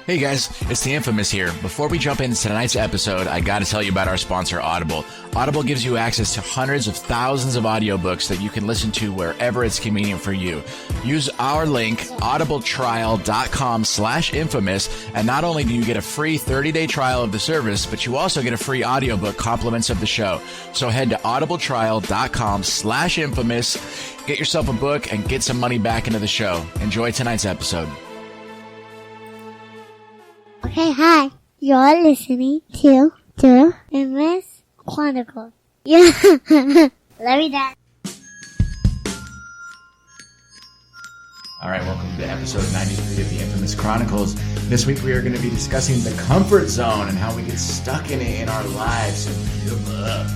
Hey guys, it's the Infamous here. Before we jump into tonight's episode, I gotta tell you about our sponsor, Audible. Audible gives you access to hundreds of thousands of audiobooks that you can listen to wherever it's convenient for you. Use our link, audibletrial.com/infamous, and not only do you get a free 30-day trial of the service, but you also get a free audiobook compliments of the show. So head to audibletrial.com/infamous, get yourself a book, and get some money back into the show. Enjoy tonight's episode. Okay, hi. You're listening to Infamous Chronicles. Yeah. Love you, Dad. All right, welcome to episode 93 of the Infamous Chronicles. This week we are going to be discussing the comfort zone and how we get stuck in it in our lives and give up.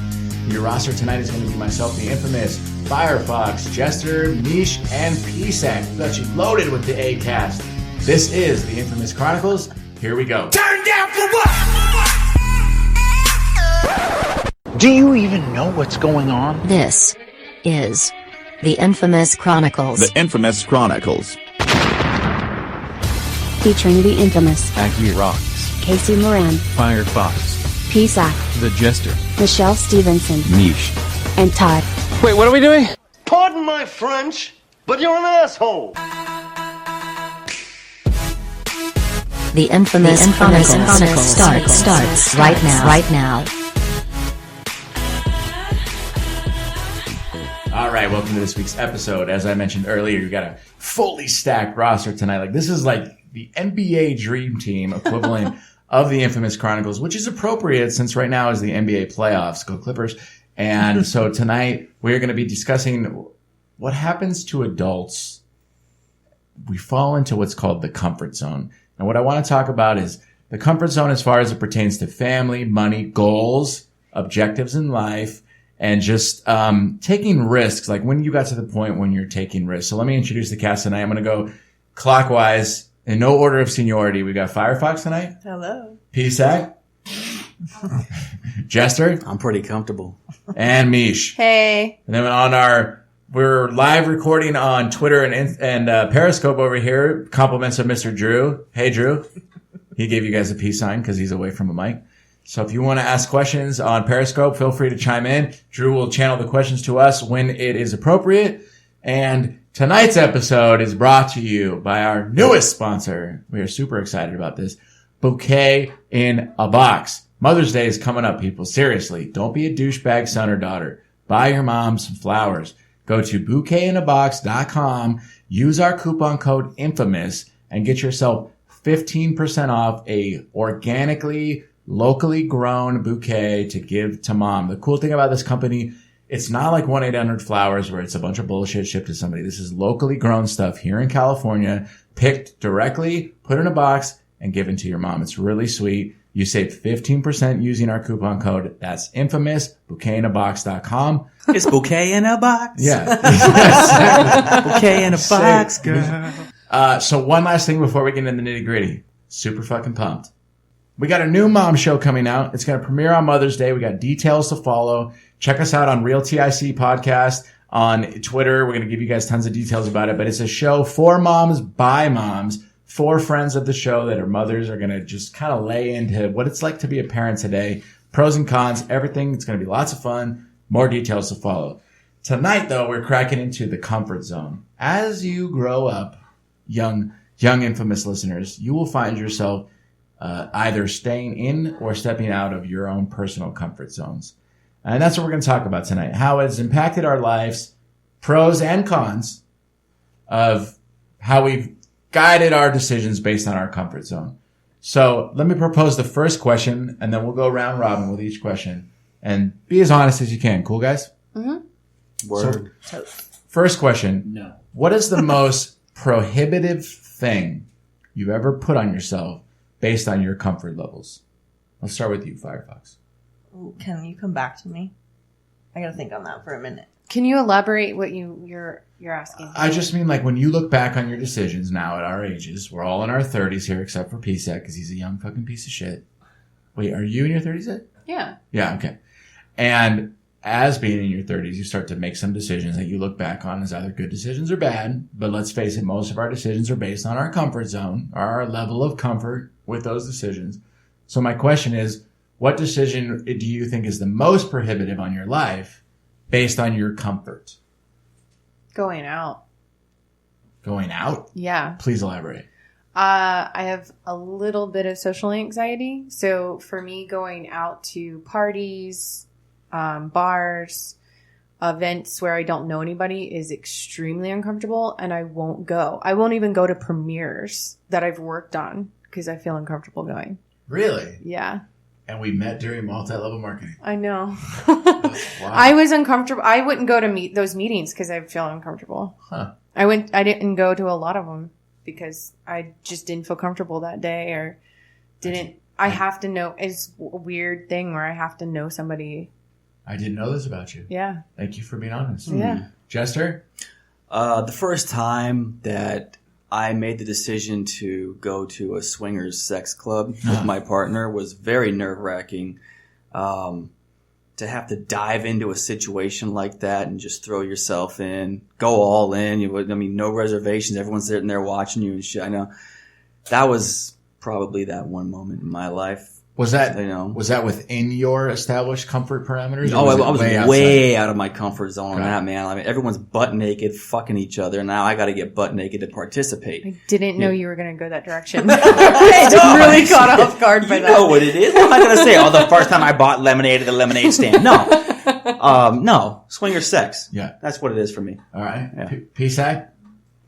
Your roster tonight is going to be myself, the Infamous, Firefox, Jester, Meesh, and PSac. We got you loaded with the A-cast. This is the Infamous Chronicles. Here we go. Turn down for what? Do you even know what's going on? This is the Infamous Chronicles. The Infamous Chronicles. Featuring the infamous Aggie Rocks, Casey Moran, Firefox, PSac, The Jester, Michelle Stevenson, Meesh, and Todd. Wait, what are we doing? Pardon my French, but you're an asshole. The Infamous Chronicles starts right now. All right, welcome to this week's episode. As I mentioned earlier, you got a fully stacked roster tonight. Like, this is like the NBA Dream Team equivalent of the Infamous Chronicles, which is appropriate since right now is the NBA playoffs. Go Clippers. And so tonight we're going to be discussing what happens to adults. We fall into what's called the comfort zone. And what I want to talk about is the comfort zone as far as it pertains to family, money, goals, objectives in life, and just taking risks. Like when you got to the point when you're taking risks. So let me introduce the cast tonight. I'm going to go clockwise in no order of seniority. We got Firefox tonight. Hello. PSac. Jester. I'm pretty comfortable. And Meesh. Hey. And then we're live recording on Twitter and Periscope over here. Compliments of Mr. Drew. Hey, Drew. He gave you guys a peace sign because he's away from a mic. So if you want to ask questions on Periscope, feel free to chime in. Drew will channel the questions to us when it is appropriate. And tonight's episode is brought to you by our newest sponsor. We are super excited about this. Bouquet in a Box. Mother's Day is coming up, people. Seriously, don't be a douchebag son or daughter. Buy your mom some flowers. Go to bouquetinabox.com, use our coupon code INFAMOUS, and get yourself 15% off a organically, locally grown bouquet to give to mom. The cool thing about this company, it's not like 1-800-Flowers where it's a bunch of bullshit shipped to somebody. This is locally grown stuff here in California, picked directly, put in a box, and given to your mom. It's really sweet. You save 15% using our coupon code. That's infamous, bouquetinabox.com. It's bouquet in a box. Yeah. Bouquet in a box, girl. So one last thing before we get into the nitty gritty. Super fucking pumped. We got a new mom show coming out. It's going to premiere on Mother's Day. We got details to follow. Check us out on Real TIC Podcast on Twitter. We're going to give you guys tons of details about it, but it's a show for moms by moms. 4 friends of the show that are mothers are going to just kind of lay into what it's like to be a parent today. Pros and cons, everything. It's going to be lots of fun. More details to follow. Tonight, though, we're cracking into the comfort zone. As you grow up, young infamous listeners, you will find yourself either staying in or stepping out of your own personal comfort zones. And that's what we're going to talk about tonight. How it's impacted our lives, pros and cons of how we've guided our decisions based on our comfort zone. So let me propose the first question, and then we'll go round robin with each question. And be as honest as you can. Cool, guys? Mm-hmm. Word. So, first question. No. What is the most prohibitive thing you've ever put on yourself based on your comfort levels? Let's start with you, Firefox. Ooh, can you come back to me? I gotta think on that for a minute. Can you elaborate what you're asking? I just mean like when you look back on your decisions now at our ages, we're all in our 30s here except for PSac because he's a young fucking piece of shit. Wait, are you in your 30s yet? Yeah. Yeah, okay. And as being in your 30s, you start to make some decisions that you look back on as either good decisions or bad. But let's face it, most of our decisions are based on our comfort zone, our level of comfort with those decisions. So my question is, what decision do you think is the most prohibitive on your life based on your comfort? Going out. Going out? Yeah. Please elaborate. I have a little bit of social anxiety. So for me, going out to parties, bars, events where I don't know anybody is extremely uncomfortable, and I won't go. I won't even go to premieres that I've worked on because I feel uncomfortable going. Really? Yeah. And we met during multi-level marketing. I know. Wow. I was uncomfortable. I wouldn't go to those meetings because I feel uncomfortable. Huh. I didn't go to a lot of them because I just didn't feel comfortable that day, or didn't. I have to know. It's a weird thing where I have to know somebody. I didn't know this about you. Yeah. Thank you for being honest. Yeah. Jester? The first time that I made the decision to go to a swingers sex club with my partner was very nerve-wracking. To have to dive into a situation like that and just throw yourself in, go all in. No reservations. Everyone's sitting there watching you and shit. I know that was probably that one moment in my life. Was that within your established comfort parameters? Oh, I was way way out of my comfort zone on Right. that, man. I mean, everyone's butt naked, fucking each other. Now I got to get butt naked to participate. I didn't know you were going to go that direction. I just really caught off guard by You that. know what it is. I'm not going to say, the first time I bought lemonade at the lemonade stand. No. No. Swinger sex. Yeah. That's what it is for me. All right. Yeah. PSac?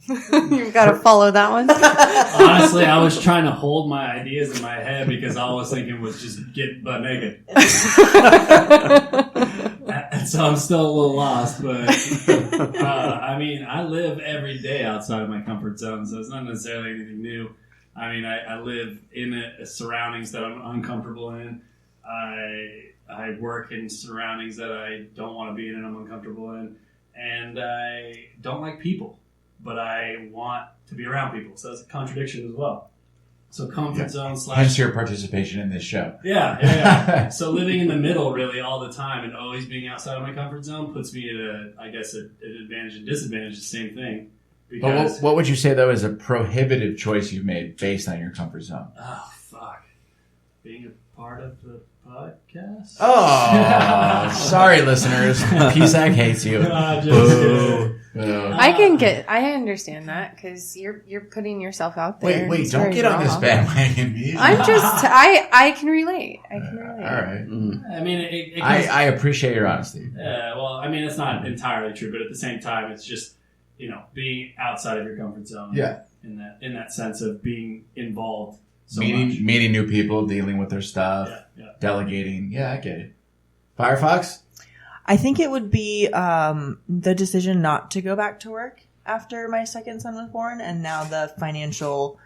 You've got to follow that one. Honestly, I was trying to hold my ideas in my head because all I was thinking was just get butt naked. So I'm still a little lost, but I live every day outside of my comfort zone, so it's not necessarily anything new. I live in surroundings that I'm uncomfortable in. I work in surroundings that I don't want to be in and I'm uncomfortable in, and I don't like people. But I want to be around people, so that's a contradiction as well. So comfort zone / Hence your participation in this show. Yeah. So living in the middle really all the time and always being outside of my comfort zone puts me at an advantage and disadvantage, the same thing. Because, But what would you say, though, is a prohibitive choice you've made based on your comfort zone? oh, fuck. Being a part of the podcast? Oh, sorry, listeners. PSac hates you. Just Boo. kidding. Boo. I understand that because you're putting yourself out there. Wait, It's don't very get on this raw. bandwagon, Meesh. I can relate. I can relate. All right. I mean, it comes, I appreciate your honesty. it's not entirely true, but at the same time, it's just, being outside of your comfort zone. Yeah. In that sense of being involved so much. Meeting new people, dealing with their stuff, delegating. Yeah, I get it. Firefox? I think it would be the decision not to go back to work after my second son was born, and now the financial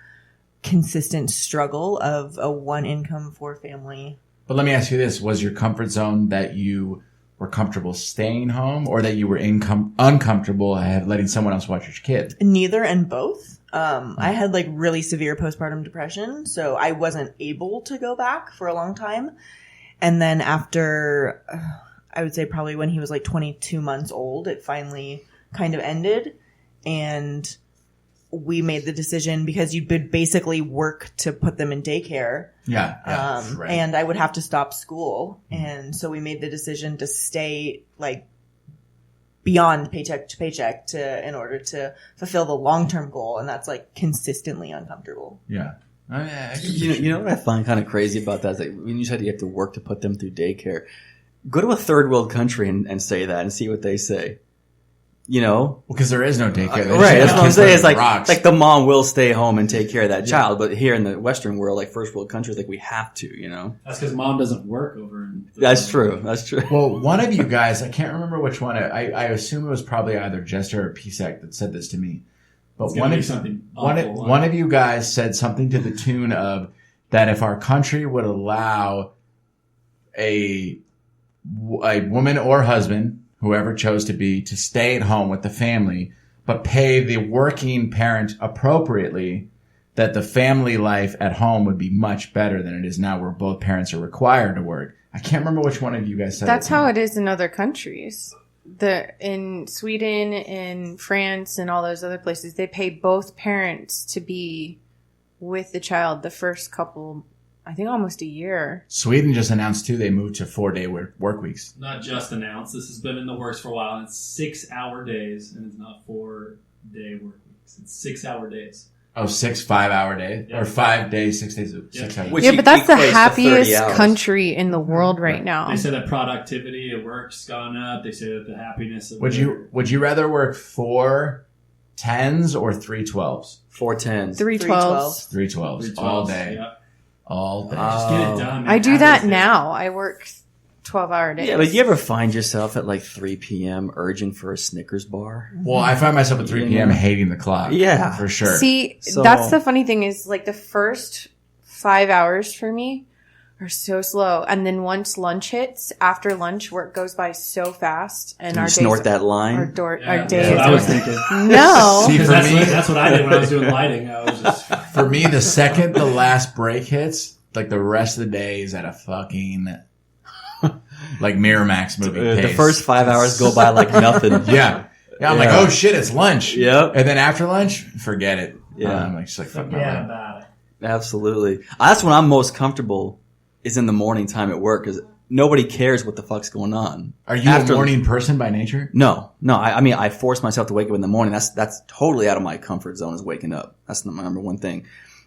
consistent struggle of a one income four family. But let me ask you this. Was your comfort zone that you were comfortable staying home, or that you were uncomfortable letting someone else watch your kid? Neither and both. I had really severe postpartum depression, so I wasn't able to go back for a long time. And then after, I would say probably when he was 22 months old, it finally kind of ended. And we made the decision because you would basically work to put them in daycare. Yeah. Right. And I would have to stop school. And so we made the decision to stay beyond paycheck to paycheck in order to fulfill the long-term goal. And that's consistently uncomfortable. Yeah. You know what I find kind of crazy about that is when you said you have to work to put them through daycare, go to a third world country and say that and see what they say. Because there is no daycare. Right, that's what I'm saying. It's rocks. the mom will stay home and take care of that child, but here in the Western world, first world countries, we have to, That's because mom doesn't work over in That's true. Well, one of you guys, I can't remember which one. I assume it was probably either Jester or PSac that said this to me. But one of you guys said something to the tune of that if our country would allow a woman or husband, whoever chose to be, to stay at home with the family, but pay the working parent appropriately, that the family life at home would be much better than it is now, where both parents are required to work. I can't remember which one of you guys said That's it. how it is in other countries. In Sweden and France and all those other places, they pay both parents to be with the child the first couple, I think almost a year. Sweden just announced too they moved to 4-day work weeks. Not just announced. This has been in the works for a while. It's 6-hour days, and it's not 4-day work weeks. It's 6-hour days. Oh, 6 5-hour days? Yeah. Or 5 days, 6 days, 6 hours. Which Yeah, but that's the equates to 30 happiest hours. country in the world right now. They say that productivity at work's gone up. They say that the happiness of Would you rather work 4 10s or 3 12s? 4 10s. 3 12s. 3 12s all day. Yeah. All day. Just get it done. Man. I do Have that those now. I work 12-hour days. Yeah, but you ever find yourself at like 3 p.m. urging for a Snickers bar? Well, I find myself at 3 p.m. hating the clock. Yeah. For sure. See, So- that's the funny thing is like the first 5 hours for me are so slow. And then once lunch hits, after lunch, work goes by so fast. And You our snort days, that line? Our, Yeah, our that's days. what I was thinking. No. See, for That's me, what I did when I was doing lighting. I was just for me, the second the last break hits, like the rest of the day is at a fucking like Miramax movie The pace. first 5 hours go by like nothing. Yeah. Yeah, I'm like, Yeah. oh shit, it's lunch. Yep. And then after lunch, forget it. Yeah. I'm like, just like, fuck my forget life. about it. Absolutely. That's when I'm most comfortable is in the morning time at work because nobody cares what the fuck's going on. Are you a morning person by nature? No. I mean, I force myself to wake up in the morning. That's totally out of my comfort zone is waking up. That's my number one thing.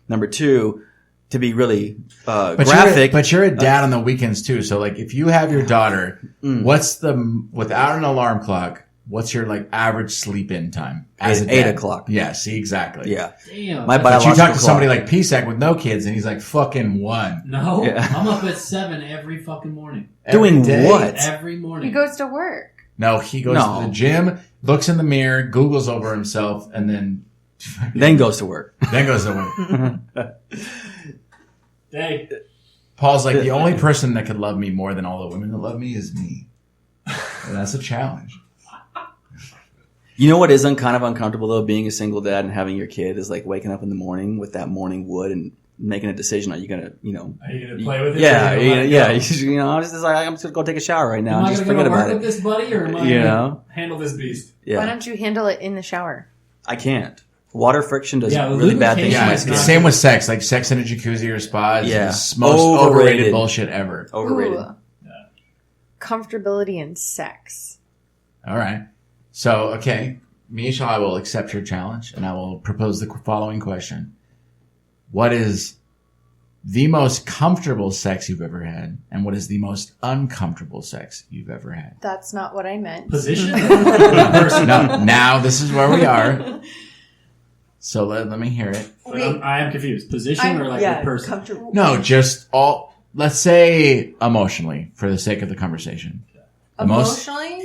Number two, to be really graphic. But you're a dad on the weekends too. So like, if you have your daughter, without an alarm clock, what's your like average sleep in time? As a 8 dad? o'clock. Yeah, see, exactly. Yeah. Damn. My But biological you talk to somebody clock. like PSac with no kids and he's like fucking 1. No, Yeah. I'm up at 7 every fucking morning. Doing Every day? what? Every morning. He goes to work. No, he goes to the gym, looks in the mirror, Googles over himself, and then goes to work. Then goes to work. Hey. Paul's like, the only person that could love me more than all the women that love me is me. And that's a challenge. You know what is kind of uncomfortable though, being a single dad and having your kid is like waking up in the morning with that morning wood and making a decision. Are you gonna, Are you gonna play with it? Yeah, Or are you gonna let it go? I'm just like, I'm just gonna go take a shower right now Am and I just gonna forget go to about work with it. this buddy, or am I You gonna know? handle this beast? Why Yeah, don't you handle it in the shower? I can't. Water friction does Yeah, really bad things to lubrication my Yeah, is skin. not- same with sex. Like sex in a jacuzzi or spa is Yeah. the most overrated Overrated. bullshit ever. Overrated. Ooh. Comfortability in sex. All right. So, okay. Meesh, I will accept your challenge and I will propose the following question. What is the most comfortable sex you've ever had? And what is the most uncomfortable sex you've ever had? That's not what I meant. Position? No, now this is where we are. So let me hear it. But I am confused. Position or like a person? comfortable. No, just let's say emotionally for the sake of the conversation. The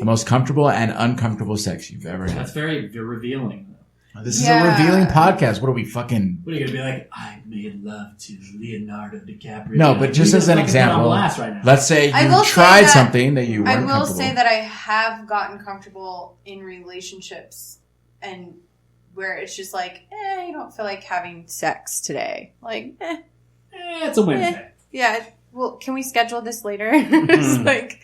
most comfortable and uncomfortable sex you've ever had. That's very revealing. This is a revealing podcast. What are we fucking... What are you going to be like? I made love to Leonardo DiCaprio. No, but just You're as an fucking put on example, blast right now. let's say I you will say tried that- something that you I weren't will comfortable. say that I have gotten comfortable in relationships and where it's just like, you don't feel like having sex today. Like, It's a Wednesday. yeah. Well, can we schedule this later? It's like,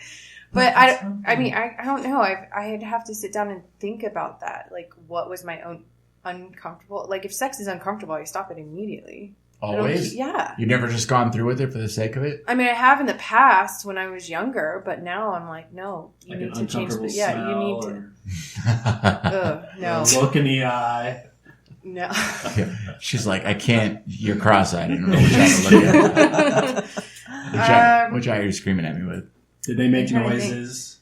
but I mean, I don't know. I'd have to sit down and think about that. Like, what was my own uncomfortable? Like, if sex is uncomfortable, I stop it immediately. Always? Yeah. You've never just gone through with it for the sake of it? I mean, I have in the past when I was younger, but now I'm like, no, you Like need an to change the. uncomfortable Yeah, you smell need to. No. or look in the eye. No. She's like, I can't. You're cross-eyed. I don't know which eye to look at. Which eye are you screaming at me with? Did they make I'm trying to noises?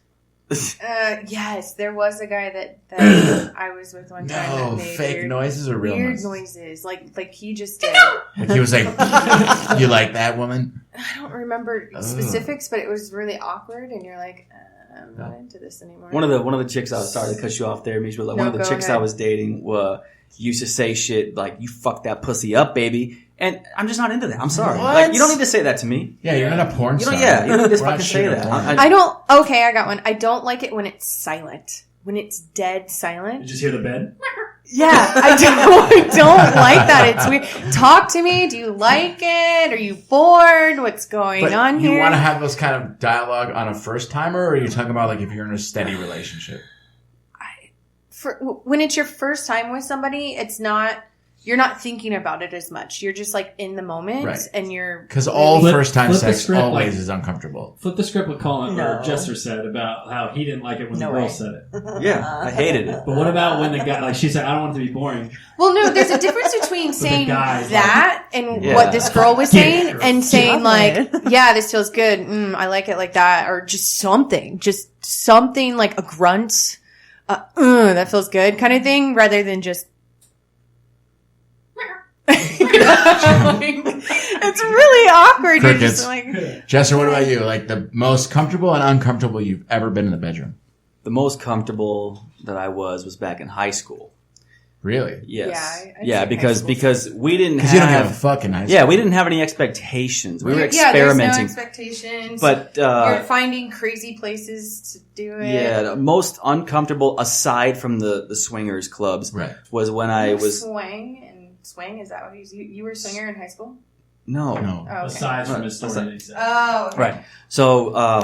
Yes, there was a guy that I was with one time. No, that made fake weird, noises or real weird noises? Like he just did. Like he was like, you like that woman? I don't remember specifics, but it was really awkward, and you're like, I'm not into this anymore. One of the chicks I was sorry to cut you off there, Meesh, but like No, one of the go chicks ahead. I was dating used to say shit like, "You fucked that pussy up, baby," and I'm just not into that. I'm sorry. What? Like, you don't need to say that to me. Yeah, you're not a porn You star. don't. Yeah, you don't need to We're not fucking say sugar that. porn. I don't. Okay, I got one. I don't like it when it's silent. When it's dead silent. Did you just hear the bed? Yeah, I don't like that. It's weird. Talk to me. Do you like it? Are you bored? What's going on here? You want to have those kind of dialogue on a first timer, or are you talking about like if you're in a steady relationship? When it's your first time with somebody, you're not thinking about it as much. You're just like in the moment, right. And you're because all first time flip sex script, always is uncomfortable. Flip the script with Colin or Jester said about how he didn't like it when the girl said it. Yeah, I hated it. But what about when the guy, like she said, I don't want it to be boring. Well, no, there's a difference between saying that and Yeah. what this girl was saying and saying like, yeah, this feels good. I like it like that. Or just something like a grunt. That feels good kind of thing rather than just, it's really awkward. Crickets. You're just like, Jester, what about you? Like the most comfortable and uncomfortable you've ever been in the bedroom? The most comfortable that I was back in high school. Really? Yes. Yeah, because we didn't have... Because you don't have a fucking high school. Yeah, we didn't have any expectations. We were there's experimenting. no expectations. But you're finding crazy places to do it. Yeah, the most uncomfortable, aside from the swingers clubs, Right. was when I was... Swing? Is that what you were a swinger in high school? No. Oh, okay. Aside from his story that he said. Oh, okay. Right. So,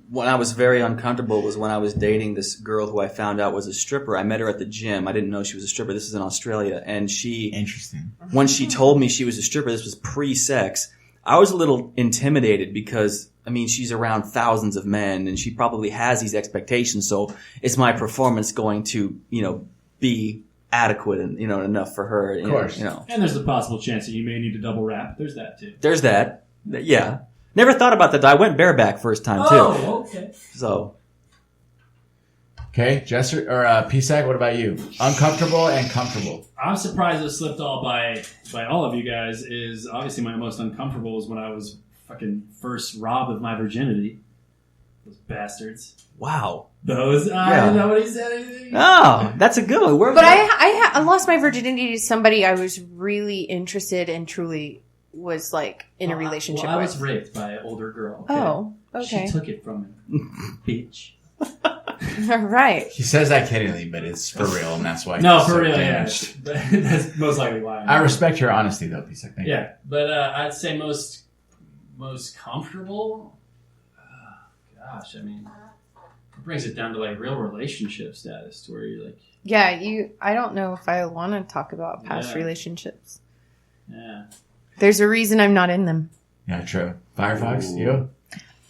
when I was very uncomfortable was when I was dating this girl who I found out was a stripper. I met her at the gym. I didn't know she was a stripper. This is in Australia. And Interesting. when she told me she was a stripper, this was pre-sex, I was a little intimidated because, I mean, she's around thousands of men and she probably has these expectations. So is my performance going to, be adequate and, enough for her? Of course. And there's the possible chance that you may need to double wrap. There's that too. There's that. Yeah. Never thought about that. I went bareback first time too. Oh, okay. So. Okay, Jester or PSac, what about you? Uncomfortable and comfortable. I'm surprised it slipped all by all of you guys. Is obviously my most uncomfortable was when I was fucking first robbed of my virginity. Those bastards. Wow. Those. I didn't know what he said. Oh, that's a good one. But I lost my virginity to somebody I was really interested and truly was like in a relationship I with. was raped by an older girl. Okay? Oh, okay. She took it from me, bitch. All right. He says that kiddingly, but it's for real, and that's why. No, he's for so real, damaged. yeah. That's most likely why. I respect your honesty, though, PSac. Thank you. Yeah, but I'd say most comfortable. Gosh, I mean, it brings it down to like real relationship status, to where you're like, Yeah, I don't know if I want to talk about past relationships. yeah. There's a reason I'm not in them. Yeah, true. Firefox, you?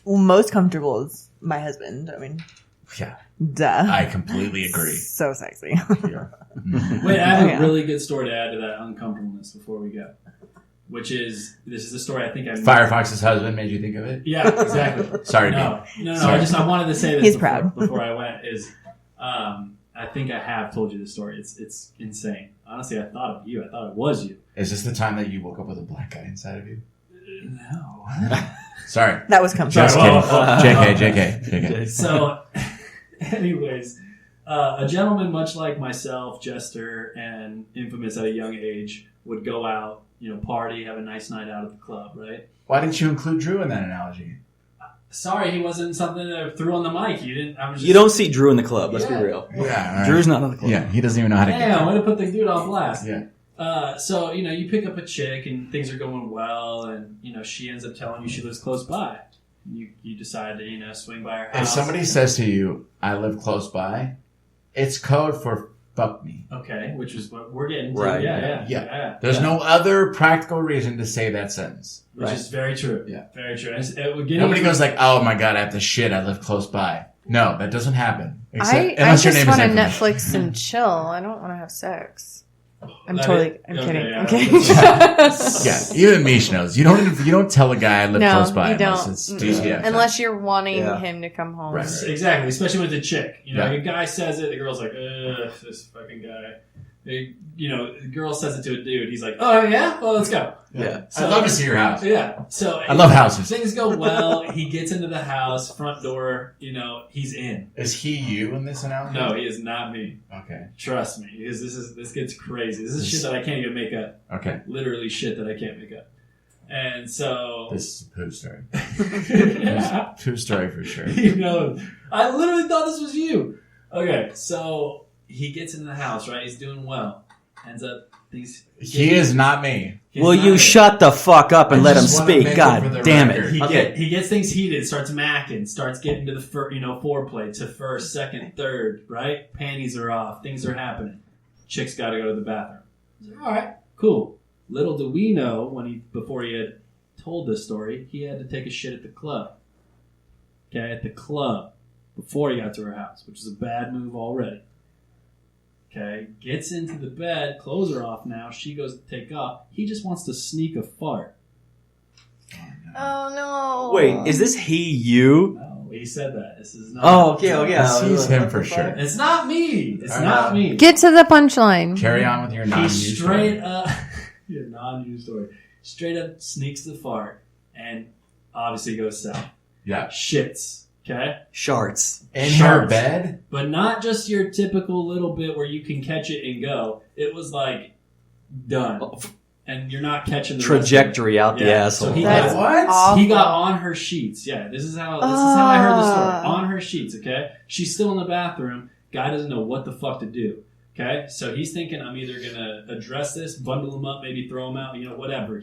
Well, most comfortable is my husband. I mean, Yeah. duh. I completely agree. So sexy. Yeah. Wait, I have Yeah. a really good story to add to that uncomfortableness before we go. Which is, this is the story I think I Firefox's husband made you think of it? Yeah, exactly. Sorry, No. Sorry. I wanted to say this He's before, proud. before I went. I think I have told you the story. It's insane. Honestly, I thought of you. I thought it was you. Is this the time that you woke up with a black guy inside of you? No. Sorry. That was comfortable. Just kidding. JK. So, anyways, a gentleman much like myself, Jester, and Infamous at a young age would go out, party, have a nice night out at the club, right? Why didn't you include Drew in that analogy? Sorry, he wasn't something that I threw on the mic. You didn't. I was just, You don't see Drew in the club. Let's be real. Yeah. All right. Drew's not in the club. Yeah, he doesn't even know how to get Yeah, there. way to put the dude on blast. Yeah. So, you pick up a chick and things are going well, and, she ends up telling you she lives close by. You decide to, swing by her house. If somebody says to you, I live close by, it's code for fuck me. Okay, which is what we're getting to. Right. Yeah. There's no other practical reason to say that sentence. Which is very true. Yeah. Very true. Nobody goes like, oh my god, I have to shit, I live close by. No, that doesn't happen. I Unless your just name is want to Infamous. Netflix and chill. I don't want to have sex. I'm Okay, kidding. yeah. I'm kidding. Yeah, even Meesh knows. You don't tell a guy I live No, close by you unless don't. it's Mm-mm. DCF. Unless you're wanting Yeah. him to come home. Right. Exactly, especially with the chick. Yeah. Like a guy says it, the girl's like, ugh, this fucking guy. The girl says it to a dude, he's like, oh yeah? Well, let's go. Yeah. I'd love to see your house. Yeah. So I love houses. Things go well. He gets into the house, front door, he's in. Is he you in this analogy? No, he is not me. Okay. Trust me, because this gets crazy. This is shit that I can't even make up. Okay. Literally shit that I can't make up. And so This is a poo story. yeah. Poo story for sure. I literally thought this was you. Okay, so he gets into the house, right? He's doing well. Ends up He is not me. Will you shut the fuck up and let him speak? God damn it. He gets things heated, starts macking, starts getting to the foreplay to first, second, third, right? Panties are off, things are happening. Chick's got to go to the bathroom. He's like, all right, cool. Little do we know before he had told this story, he had to take a shit at the club. Okay, at the club before he got to her house, which is a bad move already. Okay, gets into the bed, clothes are off now, she goes to take off. He just wants to sneak a fart. Oh no. Wait, is this you? No, he said that. This is not. Oh, okay, okay. This is him for sure. It's not me. It's not me. Get to the punchline. Carry on with your He non-news straight story. up, your non-news story. Straight up sneaks the fart and obviously goes south. Yeah. Shits. Okay? Sharts. In her bed? But not just your typical little bit where you can catch it and go. It was like done. And you're not catching the trajectory out the asshole. So he That's got, awful. he got on her sheets. Yeah, this is how I heard the story. On her sheets, okay? She's still in the bathroom. Guy doesn't know what the fuck to do. Okay? So he's thinking, I'm either gonna address this, bundle him up, maybe throw him out, whatever.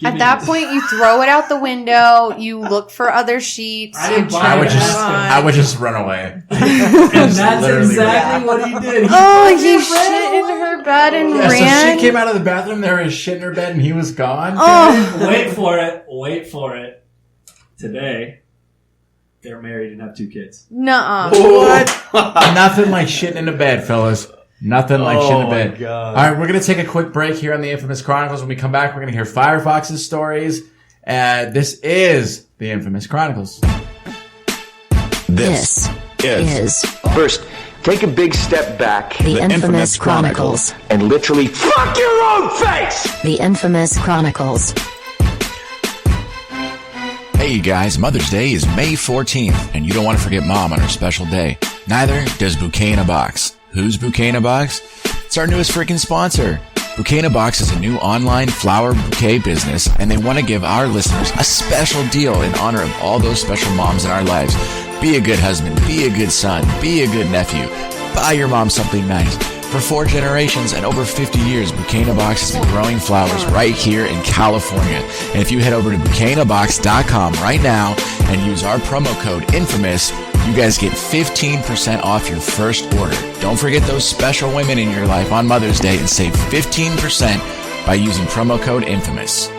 At that point, you throw it out the window. You look for other sheets. I would just run away. And that's exactly what he did. He shit in her bed and ran. So she came out of the bathroom, there was shit in her bed, and he was gone? Wait for it. Today, they're married and have 2 kids. Nuh-uh. What? Nothing like shitting in a bed, fellas. Nothing like shitting in bed. God. All right, we're going to take a quick break here on the Infamous Chronicles. When we come back, we're going to hear Firefox's stories. This is the Infamous Chronicles. This is First, take a big step back. the Infamous Chronicles. And literally fuck your own face! The Infamous Chronicles. Hey you guys, Mother's Day is May 14th, and you don't want to forget Mom on her special day. Neither does Bouquet in a Box. Who's Bouquet in a Box? It's our newest freaking sponsor. Bouquet in a Box is a new online flower bouquet business, and they want to give our listeners a special deal in honor of all those special moms in our lives. Be a good husband, be a good son, be a good nephew. Buy your mom something nice. For 4 generations and over 50 years, Bouquet in a Box has been growing flowers right here in California. And if you head over to bouquetinabox.com right now and use our promo code INFAMOUS, you guys get 15% off your first order. Don't forget those special women in your life on Mother's Day and save 15% by using promo code INFAMOUS.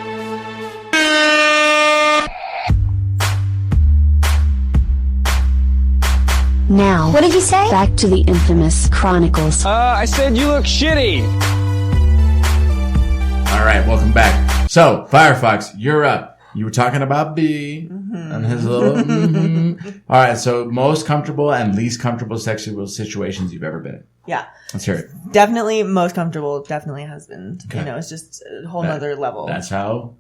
Now, what did you say? Back to the Infamous Chronicles. I said you look shitty. All right, welcome back. So, Firefox, you're up. You were talking about B and his little. All right, so most comfortable and least comfortable sexual situations you've ever been in. Yeah. Let's hear it. Definitely most comfortable, definitely husband. Okay. It's just a whole nother level. That's how.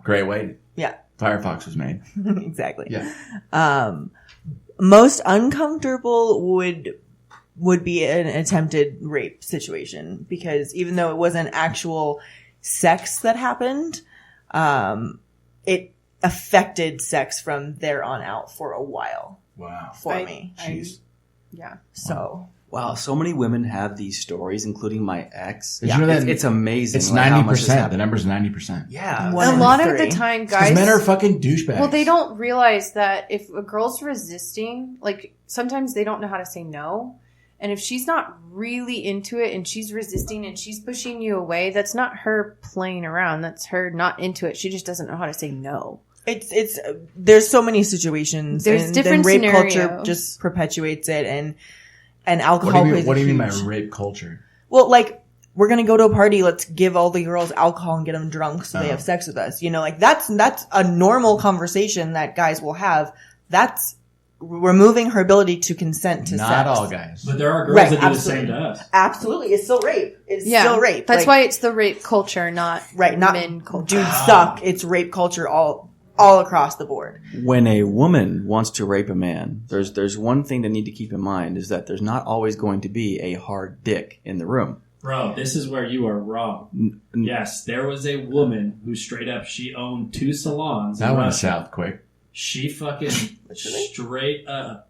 Great way. Yeah. Firefox was made. Exactly. Yeah. Most uncomfortable would be an attempted rape situation, because even though it wasn't actual sex that happened, it affected sex from there on out for a while. Wow. For me. Yeah. So. Wow, so many women have these stories, including my ex. Did you know that it's amazing. It's like, 90%. The number's 90%. Yeah. A lot of the time, guys. Because men are fucking douchebags. Well, they don't realize that if a girl's resisting, like sometimes they don't know how to say no. And if she's not really into it and she's resisting and she's pushing you away, that's not her playing around. That's her not into it. She just doesn't know how to say no. It's there's so many situations. There's different rape scenarios. culture just perpetuates it, and alcohol plays What do you mean huge- by rape culture? Well, like, we're gonna go to a party, let's give all the girls alcohol and get them drunk so they have sex with us. That's a normal conversation that guys will have. That's removing her ability to consent to sex. Not all guys. But there are girls that do the same to us. Absolutely. It's still rape. It's still rape. That's why it's the rape culture, not men culture. Dudes suck. It's rape culture all across the board. When a woman wants to rape a man, there's one thing they need to keep in mind is that there's not always going to be a hard dick in the room. Bro, this is where you are wrong. Yes, there was a woman who straight up, she owned 2 salons. That in went Russia. south quick. She fucking straight up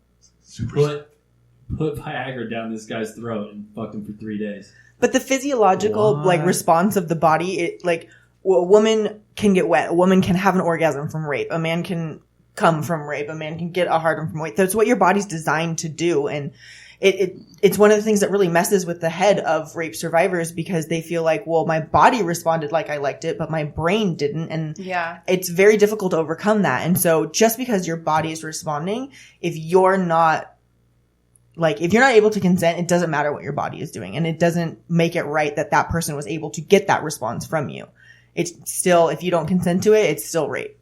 put Viagra down this guy's throat and fucked him for 3 days. But the physiological What? response of the body, a woman can get wet, a woman can have an orgasm from rape, a man can come from rape, a man can get a hard one from rape. That's what your body's designed to do, and it's one of the things that really messes with the head of rape survivors because they feel like, well, my body responded like I liked it, but my brain didn't, and it's very difficult to overcome that. And so, just because your body is responding, if you're not able to consent, it doesn't matter what your body is doing. And it doesn't make it right that person was able to get that response from you. It's still, if you don't consent to it, it's still rape.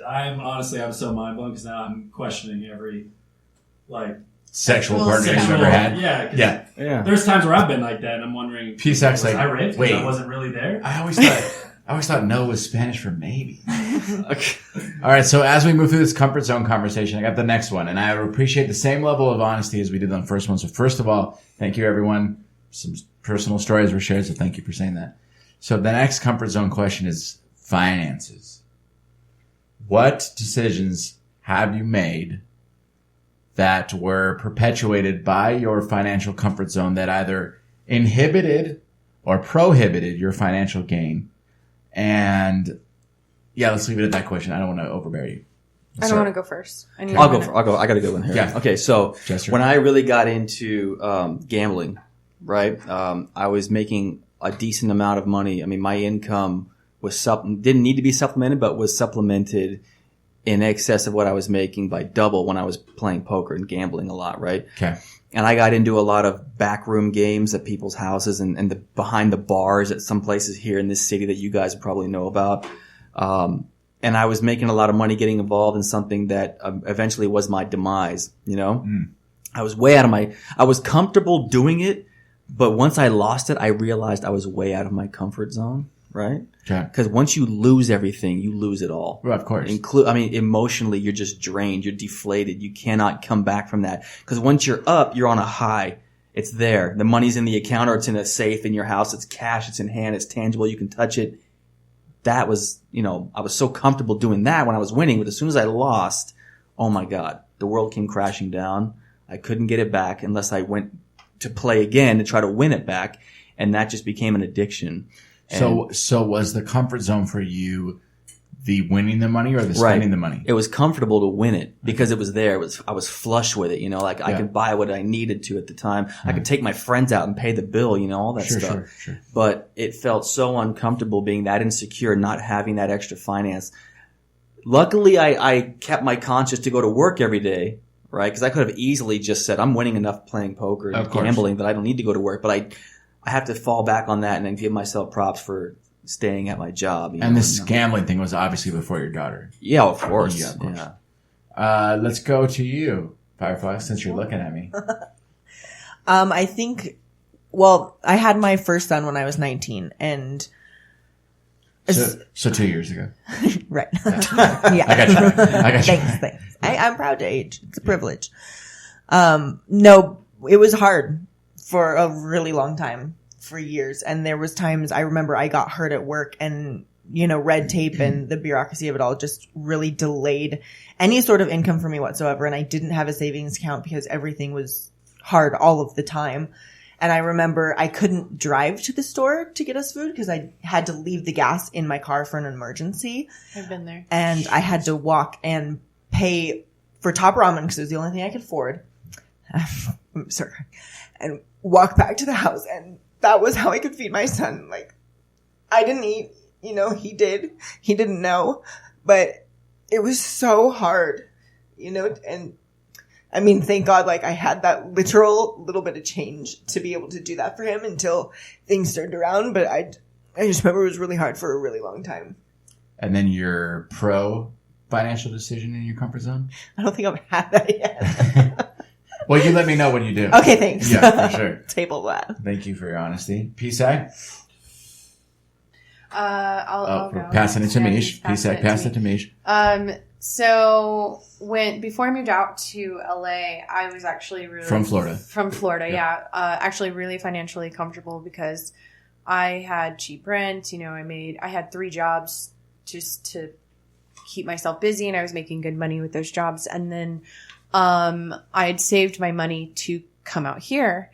I'm so mind blown because now I'm questioning every, sexual partner you've ever had. Yeah. There's times where I've been like that and I'm wondering, PSac's was I raped because I wasn't really there? I always thought no was Spanish for maybe. Okay. All right. So as we move through this comfort zone conversation, I got the next one, and I appreciate the same level of honesty as we did on the first one. So first of all, thank you, everyone. Some personal stories were shared, so thank you for saying that. So the next comfort zone question is finances. What decisions have you made that were perpetuated by your financial comfort zone that either inhibited or prohibited your financial gain? And let's leave it at that question. I don't want to overbear you. I don't want to go first. I'll go. I got to go in here. Yeah. Okay. So Jester. When I really got into gambling, right, I was making a decent amount of money. I mean, my income was didn't need to be supplemented, but was supplemented in excess of what I was making by double when I was playing poker and gambling a lot, right? Okay. And I got into a lot of backroom games at people's houses and behind the bars at some places here in this city that you guys probably know about. And I was making a lot of money getting involved in something that eventually was my demise, you know? I was way out of I was comfortable doing it, but once I lost it, I realized I was way out of my comfort zone, right? Okay. Because once you lose everything, you lose it all. Well, of course. Emotionally, you're just drained. You're deflated. You cannot come back from that. Because once you're up, you're on a high. It's there. The money's in the account or it's in a safe in your house. It's cash. It's in hand. It's tangible. You can touch it. That was, I was so comfortable doing that when I was winning. But as soon as I lost, oh my God, the world came crashing down. I couldn't get it back unless I went to play again to try to win it back. And that just became an addiction. So was the comfort zone for you the winning the money or the spending the money? It was comfortable to win it because it was there. I was flush with it, I could buy what I needed to at the time. I could take my friends out and pay the bill, all that stuff. Sure. But it felt so uncomfortable being that insecure, not having that extra finance. Luckily, I kept my conscience to go to work every day, right? Because I could have easily just said, I'm winning enough playing poker and gambling that I don't need to go to work. But I have to fall back on that and then give myself props for staying at my job. And this gambling thing was obviously before your daughter. Yeah, of course. Yeah, of course. Yeah. Let's go to you, Firefox, since you're looking at me. I think, I had my first son when I was 19 and... So 2 years ago. Right. Yeah. I got you. Thanks. I'm proud to age. It's a privilege. No, it was hard for a really long time, for years. And there was times I remember I got hurt at work and, red tape and the bureaucracy of it all just really delayed any sort of income for me whatsoever. And I didn't have a savings account because everything was hard all of the time. And I remember I couldn't drive to the store to get us food because I had to leave the gas in my car for an emergency. I've been there. And I had to walk and pay for top ramen because it was the only thing I could afford. I'm sorry. And walk back to the house. And that was how I could feed my son. I didn't eat, he did. He didn't know. But it was so hard, and thank God, I had that literal little bit of change to be able to do that for him until things turned around. But I just remember it was really hard for a really long time. And then your pro financial decision in your comfort zone? I don't think I've had that yet. Well, you let me know when you do. Okay, thanks. Yeah, for sure. Table that. Thank you for your honesty. PSac? I'll go. Passing it to Meesh. PSac, pass it to Meesh. So before I moved out to LA, I was actually really from Florida. Actually really financially comfortable because I had cheap rent. I had 3 jobs just to keep myself busy, and I was making good money with those jobs. And then I had saved my money to come out here.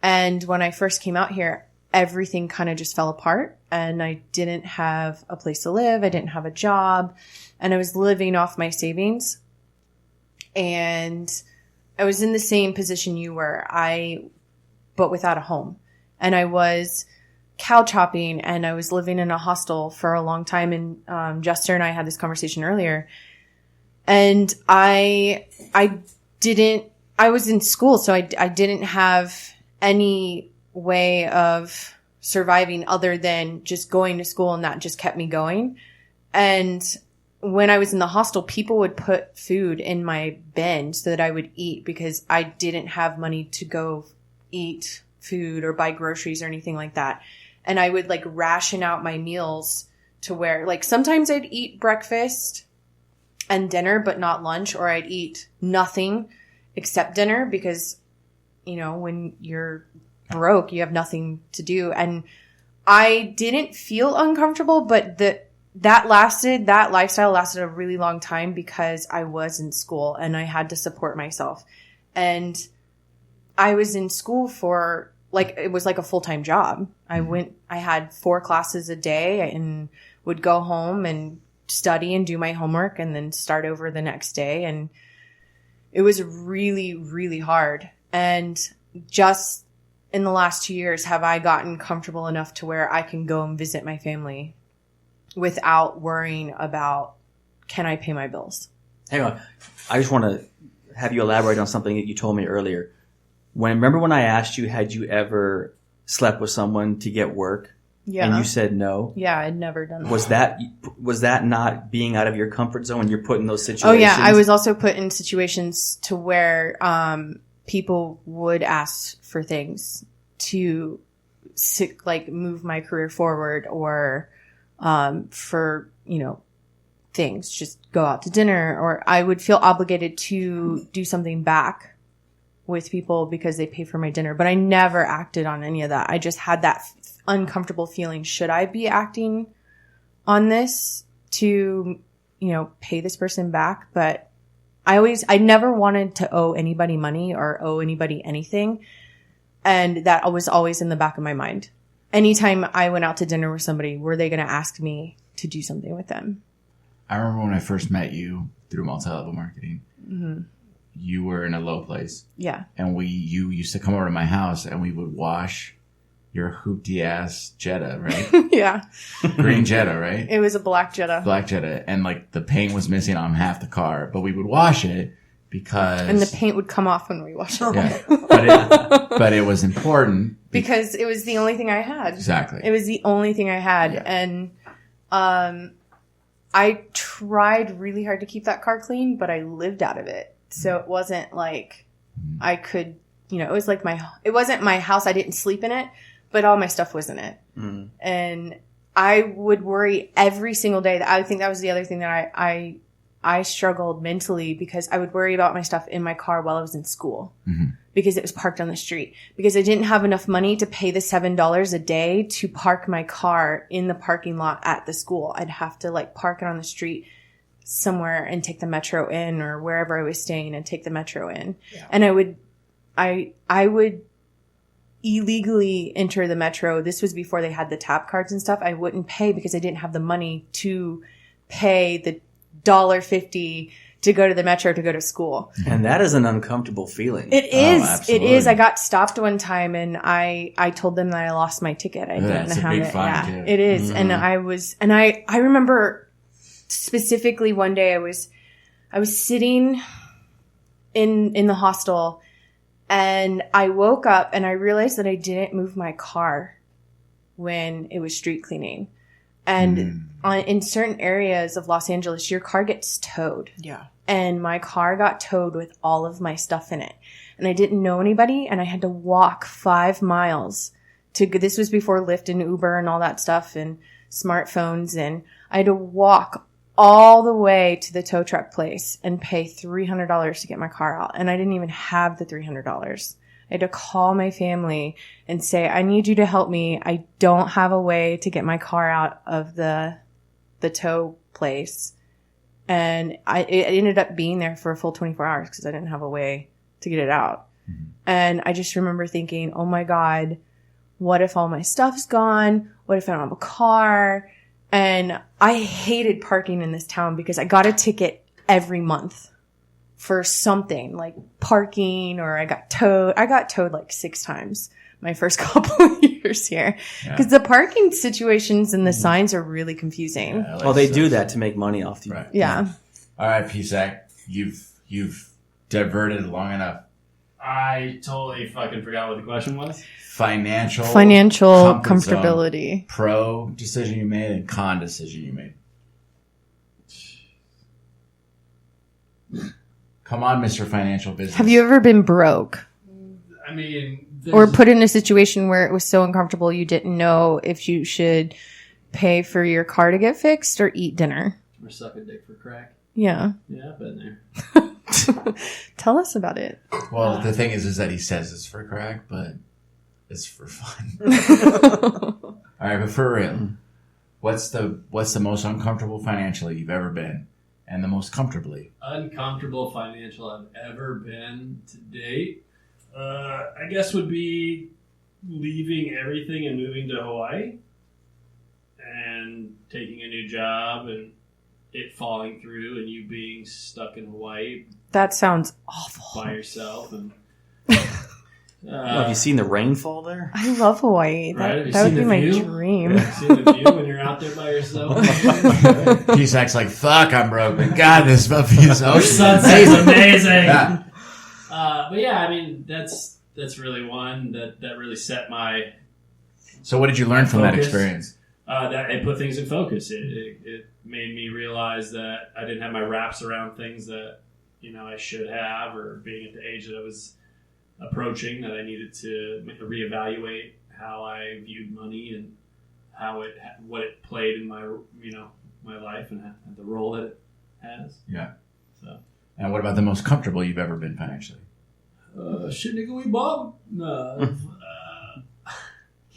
And when I first came out here, everything kind of just fell apart and I didn't have a place to live. I didn't have a job and I was living off my savings. And I was in the same position you were, but without a home. And I was couch hopping and I was living in a hostel for a long time. And Jester and I had this conversation earlier. And I was in school, so I didn't have any way of surviving other than just going to school, and that just kept me going. And when I was in the hostel, people would put food in my bin so that I would eat because I didn't have money to go eat food or buy groceries or anything like that. And I would like ration out my meals to where like sometimes I'd eat breakfast and dinner, but not lunch, or I'd eat nothing except dinner because, you know, when you're broke, you have nothing to do. And I didn't feel uncomfortable, but that lifestyle lasted a really long time because I was in school and I had to support myself. And I was in school for like, it was like a full-time job. I had 4 classes a day and would go home and study and do my homework and then start over the next day. And it was really, really hard. And just in the last 2 years have I gotten comfortable enough to where I can go and visit my family without worrying about, can I pay my bills? Hang on. I just want to have you elaborate on something that you told me earlier. Remember when I asked you, had you ever slept with someone to get work? Yeah. And you said no? Yeah, I'd never done that. Was that not being out of your comfort zone when you're put in those situations? Oh yeah, I was also put in situations to where people would ask for things to like move my career forward or for, you know, things, just go out to dinner, or I would feel obligated to do something back with people because they pay for my dinner. But I never acted on any of that. I just had that uncomfortable feeling. Should I be acting on this to, you know, pay this person back? But I never wanted to owe anybody money or owe anybody anything. And that was always in the back of my mind. Anytime I went out to dinner with somebody, were they going to ask me to do something with them? I remember when I first met you through multi-level marketing. Mm-hmm. You were in a low place. Yeah. And you used to come over to my house and we would wash your hoopty ass Jetta, right? Yeah. Green Jetta, right? It was a black Jetta. Black Jetta. And like the paint was missing on half the car, but we would wash it because... And the paint would come off when we washed it. Yeah. But it was important. Because it was the only thing I had. Exactly. It was the only thing I had. Yeah. And I tried really hard to keep that car clean, but I lived out of it. So it wasn't like I could, you know, it wasn't my house. I didn't sleep in it, but all my stuff was in it. Mm. And I would worry every single day. I think that was the other thing that I struggled mentally because I would worry about my stuff in my car while I was in school because it was parked on the street, because I didn't have enough money to pay the $7 a day to park my car in the parking lot at the school. I'd have to like park it on the street somewhere and take the metro in, or wherever I was staying and take the metro in. Yeah. And I would illegally enter the metro. This was before they had the tap cards and stuff. I wouldn't pay because I didn't have the money to pay the $1.50 to go to the metro to go to school. And that is an uncomfortable feeling. It is. Oh, it is. I got stopped one time and I told them that I lost my ticket. I didn't have it. Yeah, too. It is. Mm-hmm. And I remember specifically one day I was sitting in the hostel and I woke up and I realized that I didn't move my car when it was street cleaning. And in certain areas of Los Angeles, your car gets towed. Yeah. And my car got towed with all of my stuff in it. And I didn't know anybody and I had to walk 5 miles this was before Lyft and Uber and all that stuff and smartphones. And I had to walk all the way to the tow truck place and pay $300 to get my car out. And I didn't even have the $300. I had to call my family and say, I need you to help me. I don't have a way to get my car out of the tow place. And it ended up being there for a full 24 hours because I didn't have a way to get it out. Mm-hmm. And I just remember thinking, oh my God, what if all my stuff's gone? What if I don't have a car? And I hated parking in this town because I got a ticket every month for something like parking, or I got towed. I got towed like 6 times my first couple of years here because the parking situations and the signs are really confusing. Yeah, well, they do that to make money off you. Right. Yeah. All right, PSac, you've diverted long enough. I totally fucking forgot what the question was. Financial comfortability. Pro decision you made and con decision you made. Come on, Mr. Financial Business. Have you ever been broke? I mean, or put in a situation where it was so uncomfortable you didn't know if you should pay for your car to get fixed or eat dinner? Or suck a dick for crack. Yeah. Yeah, I've been there. Tell us about it. Well, the thing is that he says it's for crack, but it's for fun. All right, but for real, what's the most uncomfortable financially you've ever been, and the most comfortably? Uncomfortable financial I've ever been to date, I guess would be leaving everything and moving to Hawaii and taking a new job and it falling through and you being stuck in Hawaii. That sounds awful. By yourself. And have you seen the rainfall there? I love Hawaii. Right? That would be my dream. Have you seen the view when you're out there by yourself? PSac's like, fuck, I'm broke, but God, this is ocean sunset's amazing. Yeah. But yeah, I mean, that's really one that really set my. So what did you learn from that experience? That it put things in focus. It made me realize that I didn't have my wraps around things that I should have, or being at the age that I was approaching, that I needed to reevaluate how I viewed money and what it played in my my life and the role that it has. Yeah. So. And what about the most comfortable you've ever been financially? Shit, nigga, we Bob.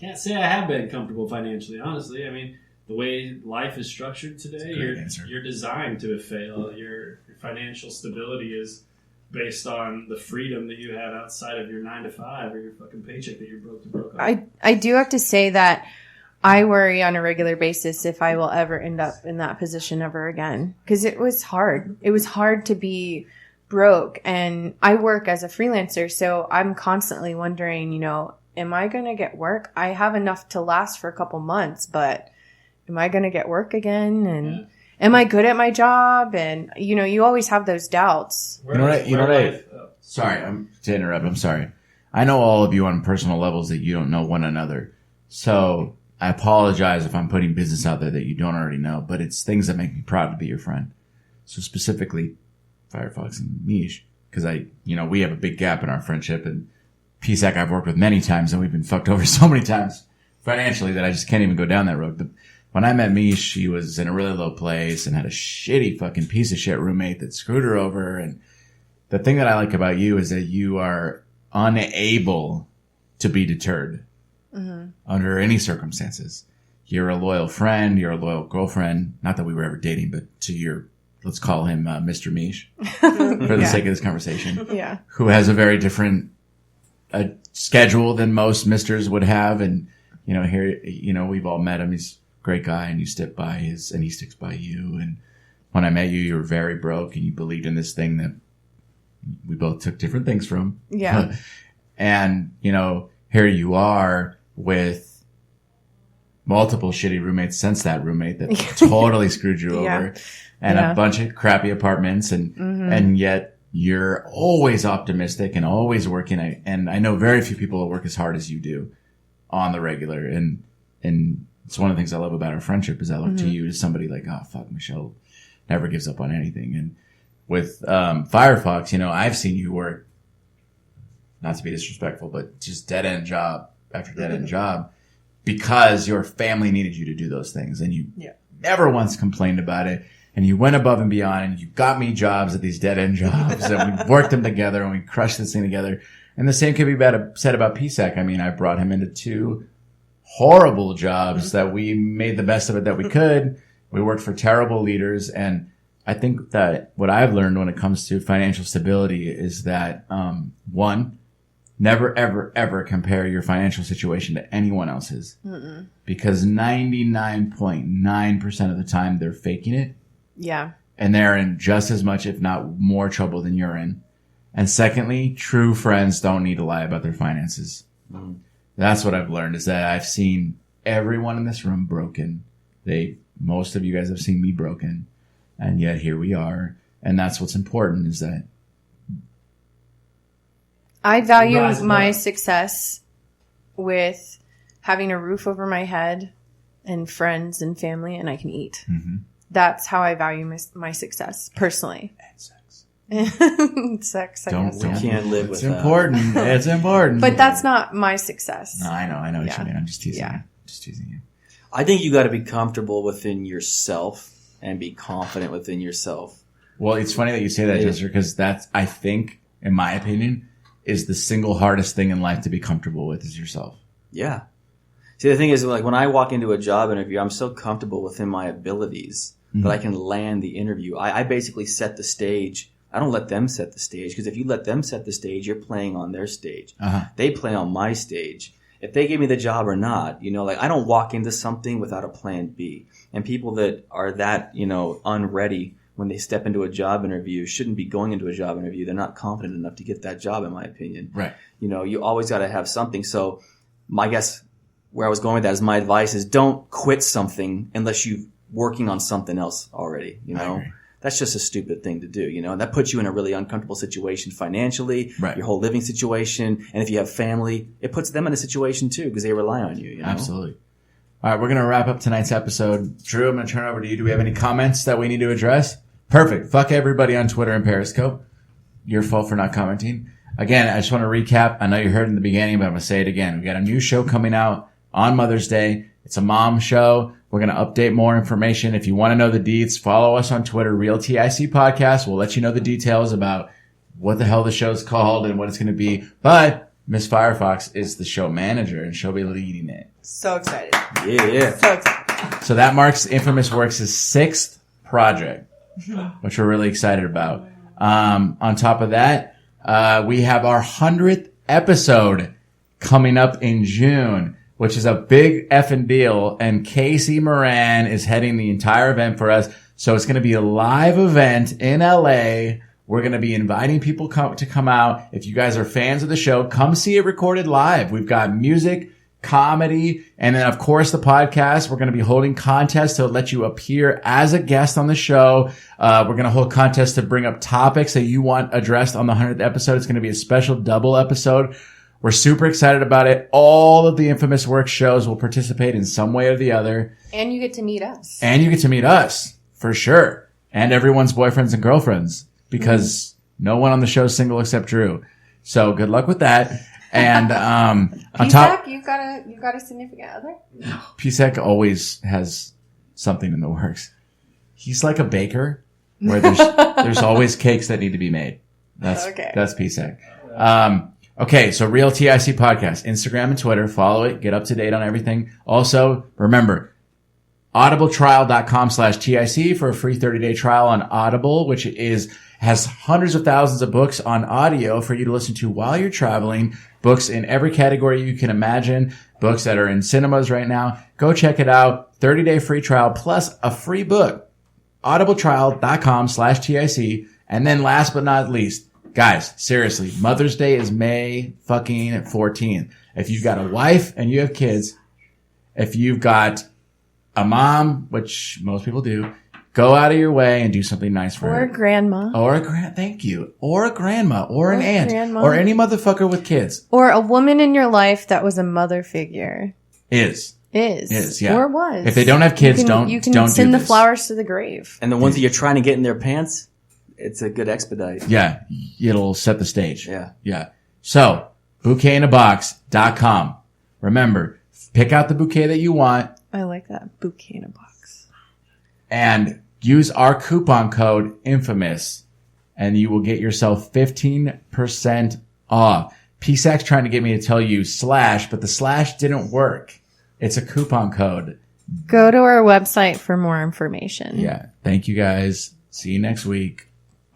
Can't say I have been comfortable financially, honestly. I mean, the way life is structured today, you're designed to fail. Your financial stability is based on the freedom that you have outside of your 9-to-5 or your fucking paycheck that you're broke on. I do have to say that I worry on a regular basis if I will ever end up in that position ever again. Because it was hard. It was hard to be broke. And I work as a freelancer, so I'm constantly wondering, am I going to get work? I have enough to last for a couple months, but am I going to get work again? And am I good at my job? And, you always have those doubts. Sorry, to interrupt. I'm sorry. I know all of you on personal levels that you don't know one another. So I apologize if I'm putting business out there that you don't already know, but it's things that make me proud to be your friend. So specifically Firefox and Meesh, because we have a big gap in our friendship, and PSac I've worked with many times and we've been fucked over so many times financially that I just can't even go down that road. But when I met Meesh, she was in a really low place and had a shitty fucking piece of shit roommate that screwed her over. And the thing that I like about you is that you are unable to be deterred under any circumstances. You're a loyal friend. You're a loyal girlfriend. Not that we were ever dating, but to your, let's call him Mr. Meesh for the sake of this conversation. Yeah. Who has a very different schedule than most misters would have. And, here, we've all met him. He's a great guy and you stick by and he sticks by you. And when I met you, you were very broke and you believed in this thing that we both took different things from. Yeah. And, here you are with multiple shitty roommates since that roommate that totally screwed you over and a bunch of crappy apartments. And yet you're always optimistic and always working. And I know very few people that work as hard as you do on the regular. And it's one of the things I love about our friendship is I look to you as somebody like, oh, fuck, Michelle never gives up on anything. And with Firefox, I've seen you work, not to be disrespectful, but just dead end job after dead end job because your family needed you to do those things. And you never once complained about it. And you went above and beyond and you got me jobs at these dead end jobs and we worked them together and we crushed this thing together. And the same could be said about PSac. I mean, I brought him into 2 horrible jobs that we made the best of it that we could. We worked for terrible leaders and I think that what I've learned when it comes to financial stability is that, one, never, ever, ever compare your financial situation to anyone else's. Mm-mm. Because 99.9% of the time they're faking it. Yeah. And they're in just as much, if not more trouble than you're in. And secondly, true friends don't need to lie about their finances. Mm. That's what I've learned, is that I've seen everyone in this room broken. Most of you guys have seen me broken. And yet here we are. And that's what's important, is that I value my success with having a roof over my head and friends and family, and I can eat. Mm-hmm. That's how I value my success personally. And sex. Sex, I guess. We can't live with that. It's important. It's important. But that's not my success. No, I know what you mean. I'm just teasing you. I think you got to be comfortable within yourself and be confident within yourself. Well, it's funny that you say that, Jester, because that's, I think, in my opinion, is the single hardest thing in life to be comfortable with, is yourself. Yeah. See, the thing is, like, when I walk into a job interview, I'm so comfortable within my abilities that I can land the interview. I basically set the stage. I don't let them set the stage, because if you let them set the stage, you're playing on their stage. Uh-huh. They play on my stage. If they give me the job or not, like, I don't walk into something without a plan B. And people that are that, unready when they step into a job interview shouldn't be going into a job interview. They're not confident enough to get that job, in my opinion. Right. You always got to have something. So my guess where I was going with that is, my advice is, don't quit something unless you're working on something else already. That's just a stupid thing to do, and that puts you in a really uncomfortable situation financially, right. Your whole living situation. And if you have family, it puts them in a situation too, because they rely on you. Absolutely. All right, we're going to wrap up tonight's episode. Drew, I'm going to turn it over to you. Do we have any comments that we need to address? Perfect. Fuck everybody on Twitter and Periscope. Your fault for not commenting. Again, I just want to recap. I know you heard in the beginning, but I'm going to say it again. We got a new show coming out on Mother's Day. It's a mom show. We're going to update more information. If you want to know the deets, follow us on Twitter, Real TIC Podcast. We'll let you know the details about what the hell the show's called and what it's going to be. But Miss Firefox is the show manager, and she'll be leading it. So excited. Yeah. So excited. So that marks Infamous Works' 6th project, which we're really excited about. On top of that, we have our 100th episode coming up in June, which is a big effing deal. And Casey Moran is heading the entire event for us. So it's going to be a live event in LA. We're going to be inviting people to come out. If you guys are fans of the show, come see it recorded live. We've got music, comedy, and then, of course, the podcast. We're going to be holding contests to let you appear as a guest on the show. We're going to hold contests to bring up topics that you want addressed on the 100th episode. It's going to be a special double episode. We're super excited about it. All of the Infamous Works shows will participate in some way or the other. And you get to meet us. For sure. And everyone's boyfriends and girlfriends, because no one on the show is single except Drew. So good luck with that. And on top, you got a significant other? No. PSac always has something in the works. He's like a baker where there's always cakes that need to be made. That's PSac. Okay, so Real TIC Podcast, Instagram and Twitter. Follow it. Get up to date on everything. Also, remember, audibletrial.com/TIC for a free 30-day trial on Audible, which has hundreds of thousands of books on audio for you to listen to while you're traveling. Books in every category you can imagine. Books that are in cinemas right now. Go check it out. 30-day free trial plus a free book. audibletrial.com/TIC. And then last but not least, guys, seriously, Mother's Day is May fucking 14th. If you've got a wife and you have kids, if you've got a mom, which most people do, go out of your way and do something nice for her. Or a grandma. Thank you. Or a grandma. Or an aunt. Or any motherfucker with kids. Or a woman in your life that was a mother figure. Is, yeah. Or was. If they don't have kids, don't send the flowers to the grave. And the ones that you're trying to get in their pants, it's a good expedite. Yeah. It'll set the stage. Yeah. So, bouquetinabox.com. Remember, pick out the bouquet that you want. I like that. Bouquet in a box. And use our coupon code INFAMOUS, and you will get yourself 15% off. PSac's trying to get me to tell you / but the / didn't work. It's a coupon code. Go to our website for more information. Yeah. Thank you guys. See you next week.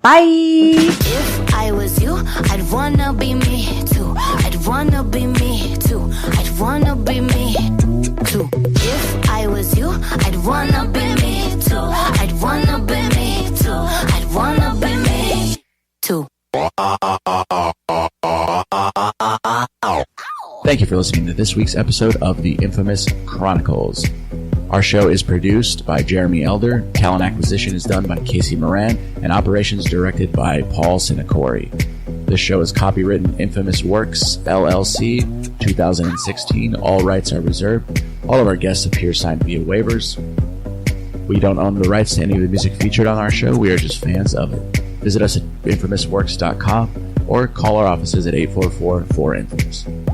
Bye. If I was you, I'd wanna be me too. I'd wanna be me too. I'd wanna be me too. If I was you, I'd wanna be me too. I'd wanna be me too. I'd wanna be me too. Thank you for listening to this week's episode of The Infamous Chronicles. Our show is produced by Jeremy Elder, talent acquisition is done by Casey Moran, and operations directed by Paul Sinacori. This show is copywritten Infamous Works, LLC, 2016. All rights are reserved. All of our guests appear signed via waivers. We don't own the rights to any of the music featured on our show. We are just fans of it. Visit us at infamousworks.com or call our offices at 844-4-INFAMOUS.